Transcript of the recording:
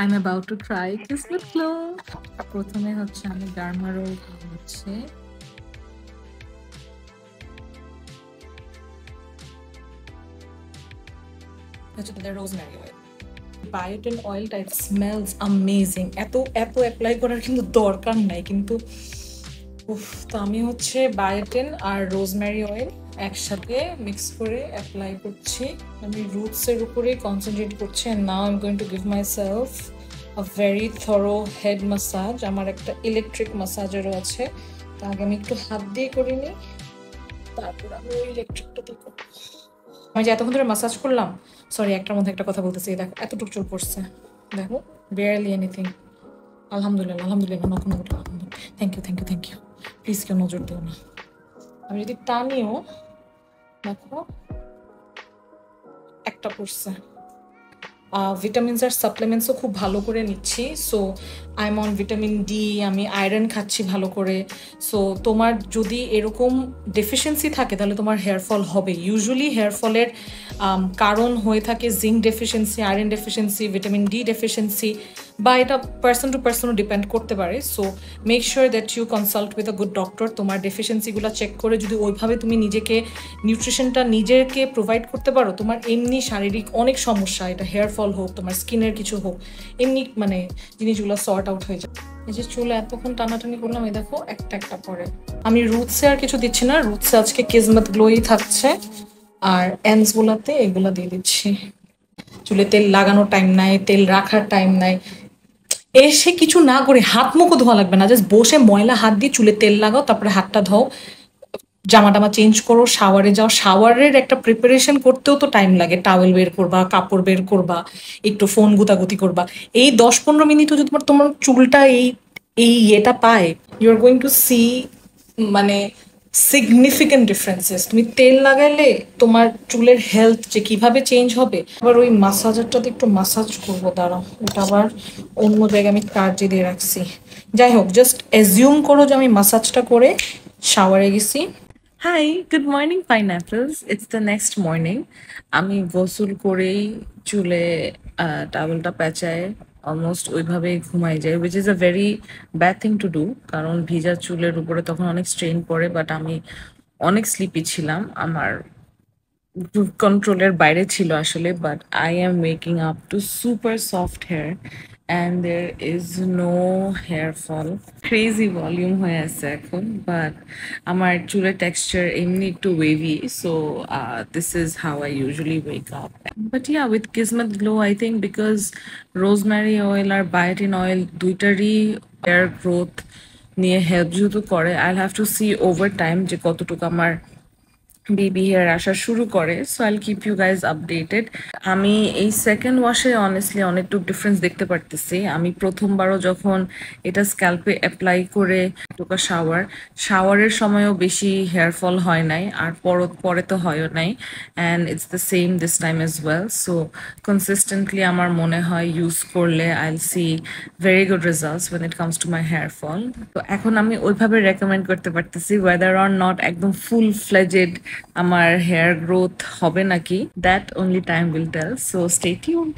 I'm about to try Kismet Glow. প্রথমে হচ্ছে আমি ডার্মারোল হচ্ছে রোজমেরি অয়েল। বায়োটিন অয়েলটা ইট স্মেলস অ্যামেজিং। এত অ্যাপ্লাই করার কিন্তু দরকার নাই, কিন্তু তো আমি হচ্ছে বায়োটিন আর রোজমেরি অয়েল একসাথে মিক্স করে অ্যাপ্লাই করছি। আমি রুটসের উপরে কনসেন্ট্রেট করছি। And now I am going to give myself a very thorough head massage. আমার একটা ইলেকট্রিক মাসাজারও আছে, তা আগে আমি একটু হাত দিয়ে করে নিই, তারপর আমি ওই ইলেকট্রিকটা দিয়ে করবো। আমি যে এতক্ষণ ধরে মাসাজ করলাম, সরি একটার মধ্যে একটা কথা বলতেছি, দেখো এতটুকু চুল পড়ছে, দেখো বেয়ারলি এনিথিং। আলহামদুলিল্লাহ আলহামদুলিল্লাহ, thank you thank you thank you. Please কেউ নজর দিও না। আমি যদি টানিও দেখো একটা পড়ছে। ভিটামিনস আর সাপ্লিমেন্টসও খুব ভালো করে নিচ্ছি। So I am on vitamin D, আমি আয়রন খাচ্ছি ভালো করে। সো তোমার যদি এরকম ডেফিসিয়েন্সি থাকে তাহলে তোমার হেয়ার ফল হবে। ইউজুয়ালি হেয়ার ফলের কারণ হয়ে থাকে zinc deficiency, iron deficiency, vitamin D deficiency, বা এটা পার্সন টু পার্সনও ডিপেন্ড করতে পারে। So make sure that you consult with a good doctor. তোমার ডেফিসিয়েন্সিগুলো চেক করে যদি ওইভাবে তুমি নিজেকে নিউট্রিশনটা নিজেকে প্রোভাইড করতে পারো, তোমার এমনি শারীরিক অনেক সমস্যা, এটা হেয়ার ফল হোক, তোমার স্কিনের কিছু হোক, এমনি মানে জিনিসগুলো সর্ট আউট হয়ে যায়। এই যে চুলে এতক্ষণ টানাটানি করলাম, এই দেখো একটা একটা পরে। আমি রুটসে আর কিছু দিচ্ছি না, রুটসে আজকে কিসমত গ্লোই থাকছে, আর এন্ডস গুলাতে এগুলা দিয়ে দিচ্ছি। চুলে তেল লাগানোর টাইম নাই, তেল রাখার টাইম নাই, এসে কিছু না করে হাত মুখও ধোয়া লাগবে না, জাস্ট বসে ময়লা হাত দিয়ে চুলে তেল লাগাও, তারপরে হাতটা ধোও, জামা টামা চেঞ্জ করো, শাওয়ারে যাও। শাওয়ারের একটা প্রিপারেশন করতেও তো টাইম লাগে, টাওয়েল বের করবা, কাপড় বের করবা, একটু ফোন গুতাগুতি করবা। এই 10-15 মিনিটও যদি তোমার তোমার চুলটা এই এই ইয়েটা পায়, you are going to see মানে সিগনিফিকেন্ট ডিফারেন্সেস। তুমি তেল লাগাইলে তোমার চুলের হেলথ যে কিভাবে চেঞ্জ হবে। আবার ওই মাসাজারটাতে একটু মাসাজ করবো, দাঁড়াও, ওটা আবার অন্য জায়গায় আমি কার্যে দিয়ে রাখছি। যাই হোক, জাস্ট অ্যাজিউম করো যে আমি মাসাজটা করে শাওয়ারে গেছি। Hi, good morning pineapples. It's the next morning. আমি গোসল করেই চুলে টাওয়েলটা পেঁচায় অলমোস্ট ওইভাবেই ঘুমাই যায়, which is a very bad thing to do, কারণ ভিজা চুলের উপরে তখন অনেক স্ট্রেন পড়ে। বাট আমি অনেক স্লিপি ছিলাম, আমার কন্ট্রোলের বাইরে ছিল আসলে। But I am waking up to super soft hair and there is no hair fall. Crazy volume হয়ে আছে এখন, বাট আমার চুলের টেক্সচার এমনি একটু wavy. So this is how I usually wake up. But yeah, with Kismat glow I think because rosemary oil আর biotin oil দুইটারই hair growth নিয়ে হেল্প যেহেতু করে, I have to see over time যে কতটুকু আমার বেবি হেয়ার আসা শুরু করে। সো আইল কিপ ইউ গাইজ আপডেটেড। আমি এই সেকেন্ড ওয়াশে অনেস্টলি অনেকটুকু ডিফারেন্স দেখতে পারতেছি। আমি প্রথমবারও যখন এটা স্ক্যাল্পে অ্যাপ্লাই করে টোকা শাওয়ারের সময়ও বেশি হেয়ার ফল হয় নাই, আর পরে তো হয়ও নাই। And it's the same this time as well. So consistently আমার মনে হয় ইউজ করলে I'll see very good results when it comes to my hair fall. তো এখন আমি ওইভাবে রেকমেন্ড করতে পারতেছি, ওয়েদার অর নট একদম ফুল ফ্লেজেড আমার হেয়ার গ্রোথ হবে নাকি, that only time will tell. So stay tuned.